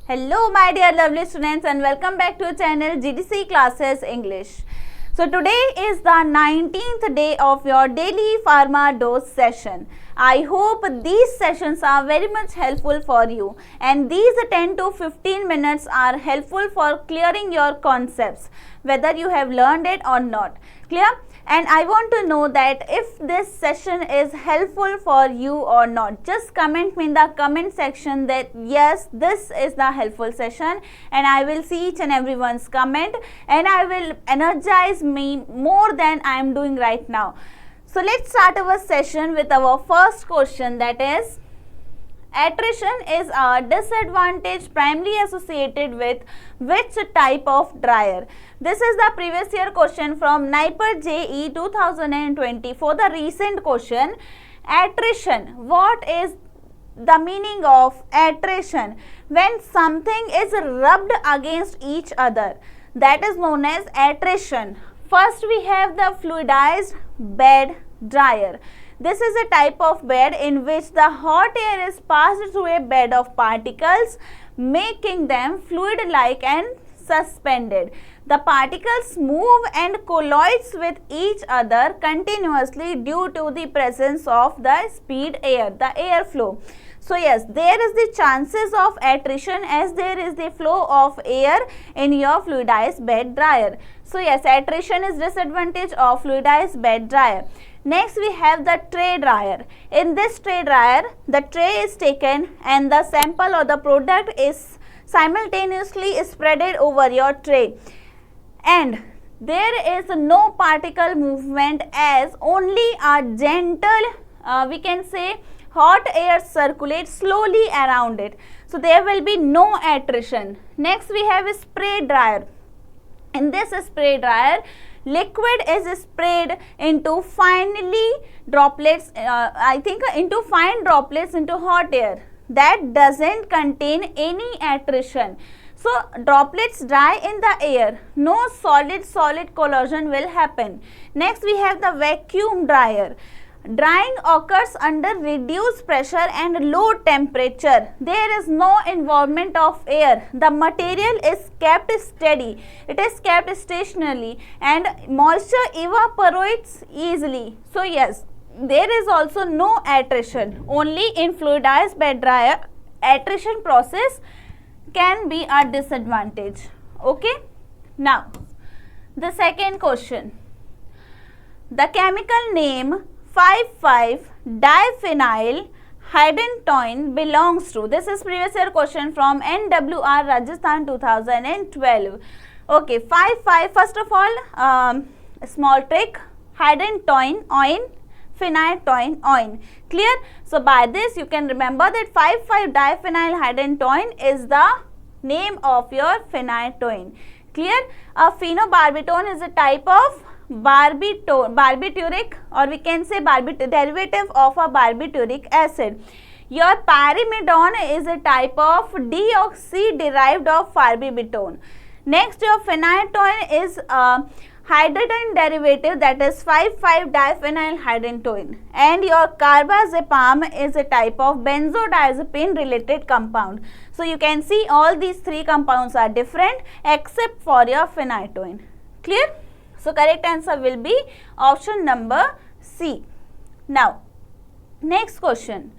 Hello my dear lovely students and welcome back to channel GDC Classes English. So today is the 19th day of your Daily Pharma Dose session. I hope these sessions are very much helpful for you and these 10 to 15 minutes are helpful for clearing your concepts whether you have learned it or not. Clear? And I want to know that if this session is helpful for you or not. Just comment me in the comment section that yes, this is the helpful session, and I will see each and everyone's comment and I will energize me more than I am doing right now. So let's start our session with our first question, that is, attrition is a disadvantage primarily associated with which type of dryer? This is the previous year question from NIPER JE 2020. For the recent question, attrition, what is the meaning of attrition? When something is rubbed against each other, that is known as attrition. First we have the fluidized bed dryer. This is a type of bed in which the hot air is passed through a bed of particles, making them fluid-like and suspended. The particles move and colloids with each other continuously due to the presence of the speed air, the airflow. So yes, there is the chances of attrition as there is the flow of air in your fluidized bed dryer. So yes, attrition is disadvantage of fluidized bed dryer. Next we have the tray dryer. In this tray dryer, the tray is taken and the sample or the product is simultaneously spreaded over your tray. And there is no particle movement as only a gentle, we can say, hot air circulates slowly around it. So there will be no attrition. Next we have a spray dryer. In this spray dryer, liquid is sprayed into finely droplets, into fine droplets into hot air. That doesn't contain any attrition. So droplets dry in the air, no solid collision will happen. Next we have the vacuum dryer. Drying occurs under reduced pressure and low temperature. There is no involvement of air. The material is kept steady. It is kept stationarily and moisture evaporates easily. So yes, there is also no attrition. Only in fluidized bed dryer, attrition process can be a disadvantage. Okay. Now, the second question. The chemical name 5,5-diphenyl-hydroquinone belongs to. This is previous year question from NWR Rajasthan 2012. Okay, 5,5. First of all, small trick. Hydroquinone, phenytoin. Clear? So by this you can remember that 5,5-diphenyl-hydroquinone is the name of your phenytoin. Clear? A phenobarbital is a type of barbituric, or we can say derivative of a barbituric acid. Your pyrimidone is a type of deoxy derived of pharbitone. Next, your phenytoin is a hydrogen derivative, that is 5,5-diphenyl-hydroquinone, and your carbazepam is a type of benzodiazepine related compound. So you can see all these three compounds are different except for your phenytoin. Clear? So correct answer will be option number C. Now, next question.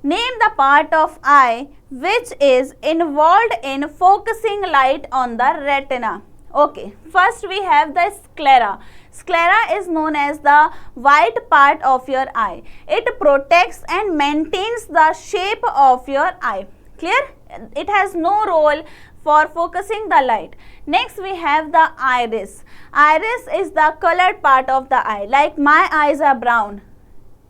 Name the part of eye which is involved in focusing light on the retina. Okay, first we have the sclera. Sclera is known as the white part of your eye. It protects and maintains the shape of your eye. Clear? It has no role for focusing the light. Next we have the iris. Iris is the colored part of the eye. Like my eyes are brown.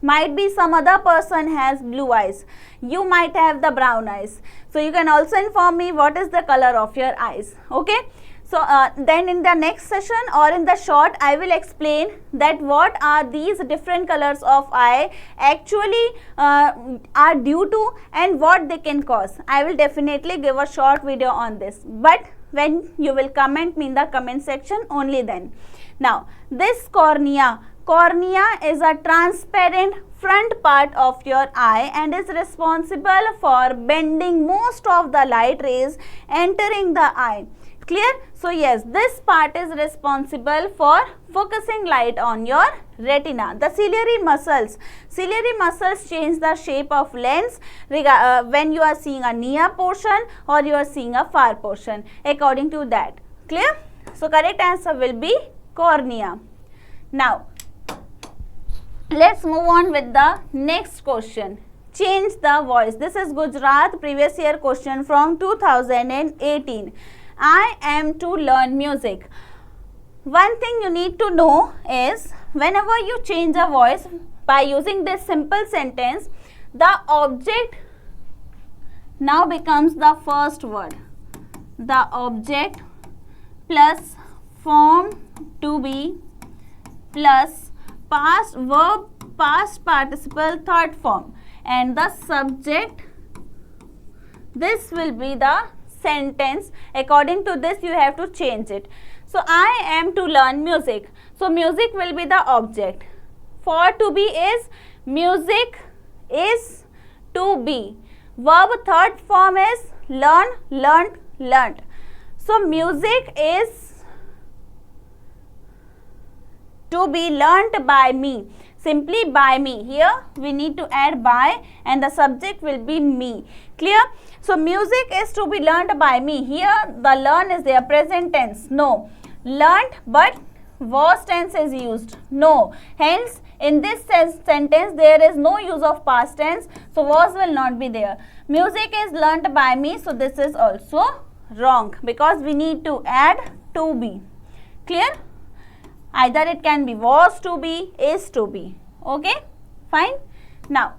Might be some other person has blue eyes. You might have the brown eyes. So you can also inform me what is the color of your eyes. Okay. So then in the next session or in the short, I will explain that what are these different colors of eye actually are due to and what they can cause. I will definitely give a short video on this, but when you will comment me in the comment section, only then. Now, this cornea Cornea is a transparent front part of your eye and is responsible for bending most of the light rays entering the eye. Clear? So yes, this part is responsible for focusing light on your retina. The ciliary muscles change the shape of lens when you are seeing a near portion or you are seeing a far portion, according to that. Clear? So correct answer will be cornea. Now let's move on with the next question. Change the voice. This is Gujarat previous year question from 2018. I am to learn music. One thing you need to know is whenever you change a voice by using this simple sentence, the object now becomes the first word. The object plus form to be plus past verb, past participle, third form, and the subject. This will be the sentence. According to this, you have to change it. So I am to learn music. So music will be the object. For to be is music is to be. Verb third form is learn, learnt, learnt. So music is to be learnt by me. Simply by me. Here we need to add by and the subject will be me. Clear? So music is to be learnt by me. Here the learn is there, present tense. No. Learnt, but was tense is used. No. Hence in this sentence there is no use of past tense. So was will not be there. Music is learnt by me. So this is also wrong because we need to add to be. Clear? Either it can be was to be, is to be. Okay? Fine. Now,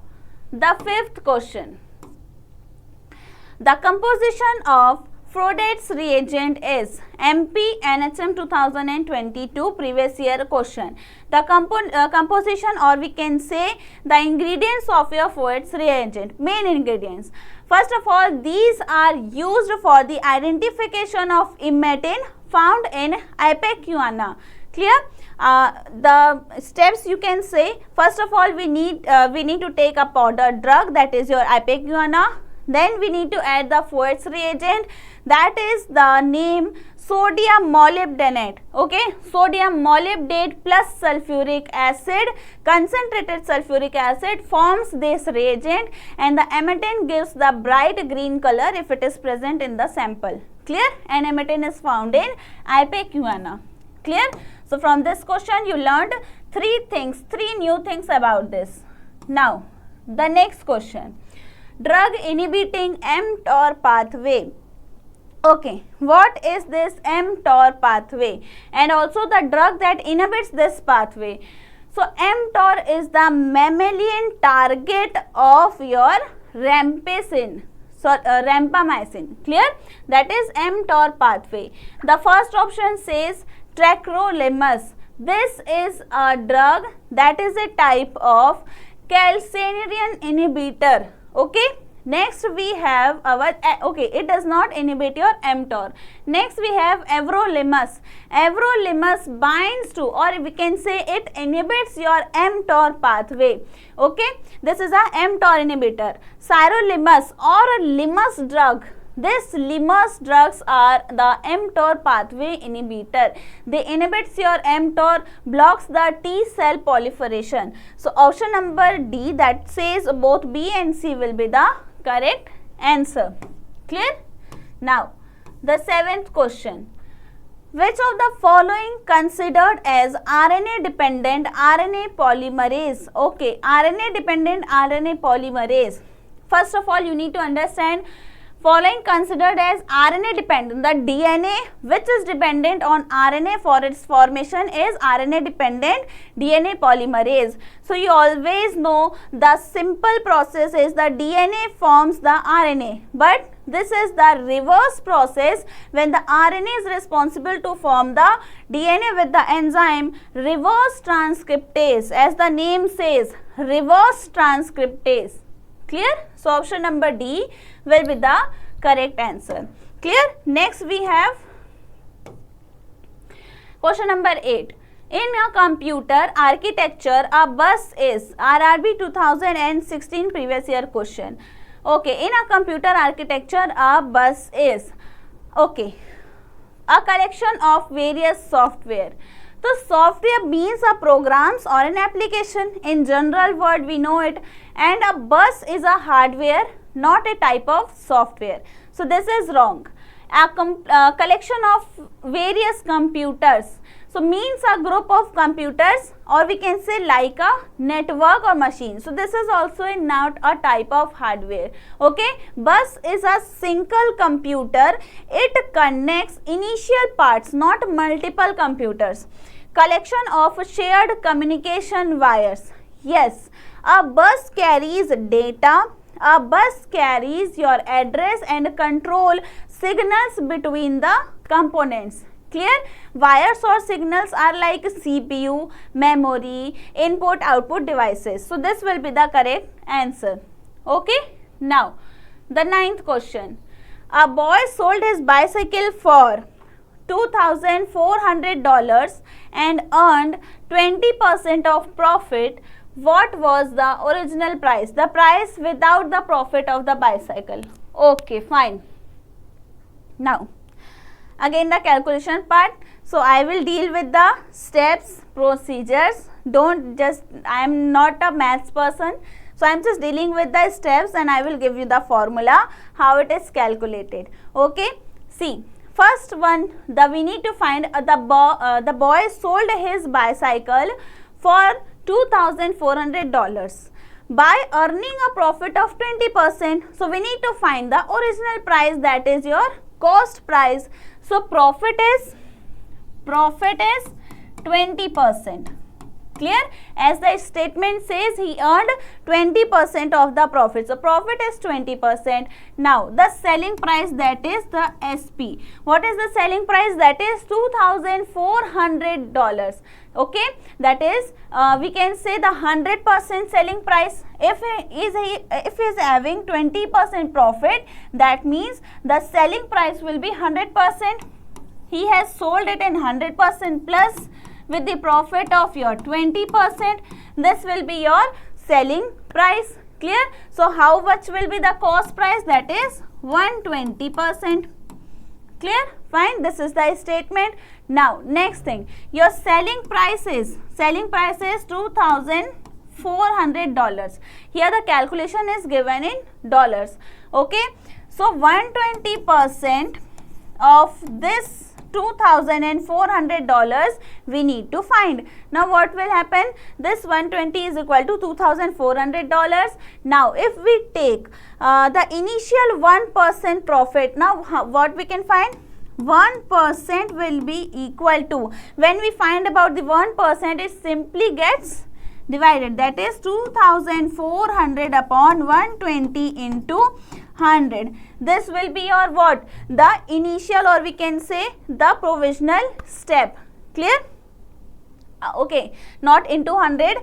the fifth question. The composition of Frodet's reagent is MP NHM 2022 previous year question. The composition, or we can say the ingredients of your Frodet's reagent, main ingredients. First of all, these are used for the identification of hematine found in ipecacuanha. Clear? The steps you can say, first of all we need to take a powder drug, that is your ipecacuanha. Then we need to add the Frodet's reagent, that is the name sodium molybdenate. Okay, sodium molybdate plus sulfuric acid, concentrated sulfuric acid forms this reagent, and the hematine gives the bright green color if it is present in the sample. Clear? And hematine is found in ipecacuanha. Clear? So from this question you learned three new things about this. Now the next question. Drug inhibiting mTOR pathway. Okay, what is this mTOR pathway? And also the drug that inhibits this pathway. So mTOR is the mammalian target of your rampamycin. Clear? That is mTOR pathway. The first option says tacrolimus. This is a drug that is a type of calcineurin inhibitor. Okay. Next we have our, it does not inhibit your mTOR. Next we have everolimus. Everolimus binds to, or we can say it inhibits your mTOR pathway. Okay. This is a mTOR inhibitor. Sirolimus or limus drug. This limus drugs are the mTOR pathway inhibitor. They inhibits your mTOR, blocks the T cell proliferation. So option number D, that says both B and C will be the correct answer. Clear? Now the seventh question. Which of the following considered as RNA dependent RNA polymerase? Okay, RNA dependent RNA polymerase. First of all you need to understand following considered as RNA dependent. The DNA which is dependent on RNA for its formation is RNA dependent DNA polymerase. So you always know the simple process is the DNA forms the RNA, but this is the reverse process when the RNA is responsible to form the DNA with the enzyme reverse transcriptase. As the name says, reverse transcriptase. Clear? So option number D will be the correct answer. Clear? Next we have question number 8. In a computer architecture, a bus is RRB 2016 previous year question. Okay, in a computer architecture, a bus is okay, a collection of various software. So software means a programs or an application. In general word we know it, and a bus is a hardware, not a type of software. So this is wrong. A collection of various computers. So means a group of computers, or we can say like a network or machine. So this is also not a type of hardware. Okay, bus is a single computer. It connects initial parts, not multiple computers. Collection of shared communication wires. Yes, a bus carries data. A bus carries your address and control signals between the components. Clear? Wires or signals are like CPU, memory, input output devices. So this will be the correct answer. Okay. Now the 9th question. A boy sold his bicycle for $2,400 and earned 20% of profit. What was the original price? The price without the profit of the bicycle. Okay, fine. Now again the calculation part. So I will deal with the steps, procedures. Don't just, I am not a maths person, so I am just dealing with the steps and I will give you the formula how it is calculated. Okay, see, first one, we need to find the boy sold his bicycle for $2,400 by earning a profit of 20%. So we need to find the original price, that is your cost price. So profit is 20%. Clear? As the statement says, he earned 20% of the profit. So profit is 20%. Now the selling price, that is the SP. What is the selling price? That is $2,400. Okay, that is we can say the 100% selling price. If he is having 20% profit, that means the selling price will be 100%. He has sold it in 100% plus with the profit of your 20%. This will be your selling price. Clear? So how much will be the cost price? That is 120%. Clear? Fine. This is the statement. Now next thing, your selling price is $2,400. Here the calculation is given in dollars. Okay, so 120% of this $2,400 we need to find. Now what will happen? This 120 is equal to $2,400. Now if we take the initial 1% profit, now what we can find? 1% will be equal to, when we find about the 1%, it simply gets divided, that is 2,400 upon 120 into 100. This will be your what? The initial, or we can say the provisional step. Clear? Okay, not into 100,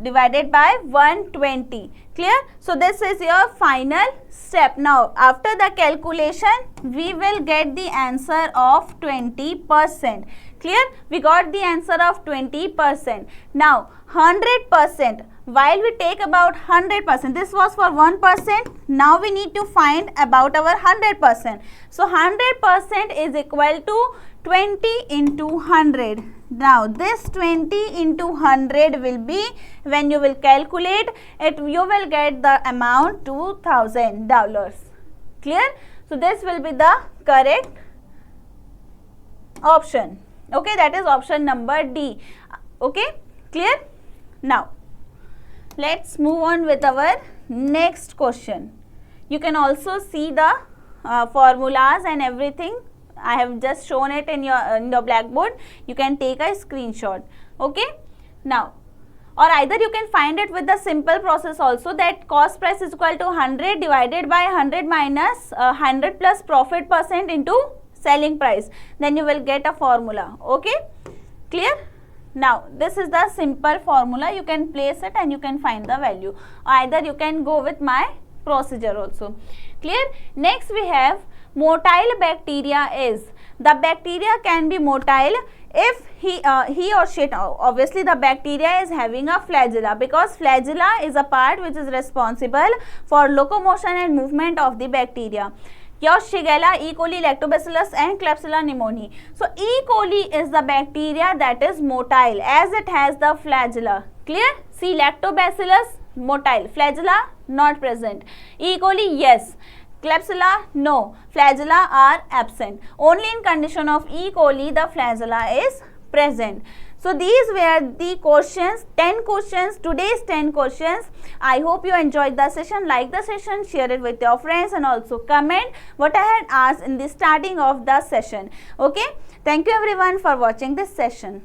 divided by 120. Clear? So this is your final step. Now after the calculation we will get the answer of 20%. Clear? We got the answer of 20%. Now 100%, while we take about 100%, this was for 1%, now we need to find about our 100%. So 100% is equal to 20 into 100. Now this 20 into 100 will be, when you will calculate it, you will get the amount $2,000. Clear? So this will be the correct option. Okay, that is option number D. Okay, clear? Now let's move on with our next question. You can also see the formulas and everything. I have just shown it in your blackboard. You can take a screenshot. Okay. Now, or either you can find it with the simple process also, that cost price is equal to 100 divided by 100 minus 100 plus profit percent into selling price. Then you will get a formula. Okay. Clear? Now this is the simple formula. You can place it and you can find the value. Either you can go with my procedure also. Clear? Next we have motile bacteria is, the bacteria can be motile if he or she, obviously the bacteria is having a flagella, because flagella is a part which is responsible for locomotion and movement of the bacteria. Shigella, E. coli, lactobacillus and Klebsiella pneumoniae. So E. coli is the bacteria that is motile as it has the flagella. Clear? See, lactobacillus motile, flagella not present. E. coli, yes. Klebsiella, no. Flagella are absent. Only in condition of E. coli the flagella is present. So these were the questions, 10 questions, today's 10 questions. I hope you enjoyed the session. Like the session, share it with your friends and also comment what I had asked in the starting of the session. Okay. Thank you everyone for watching this session.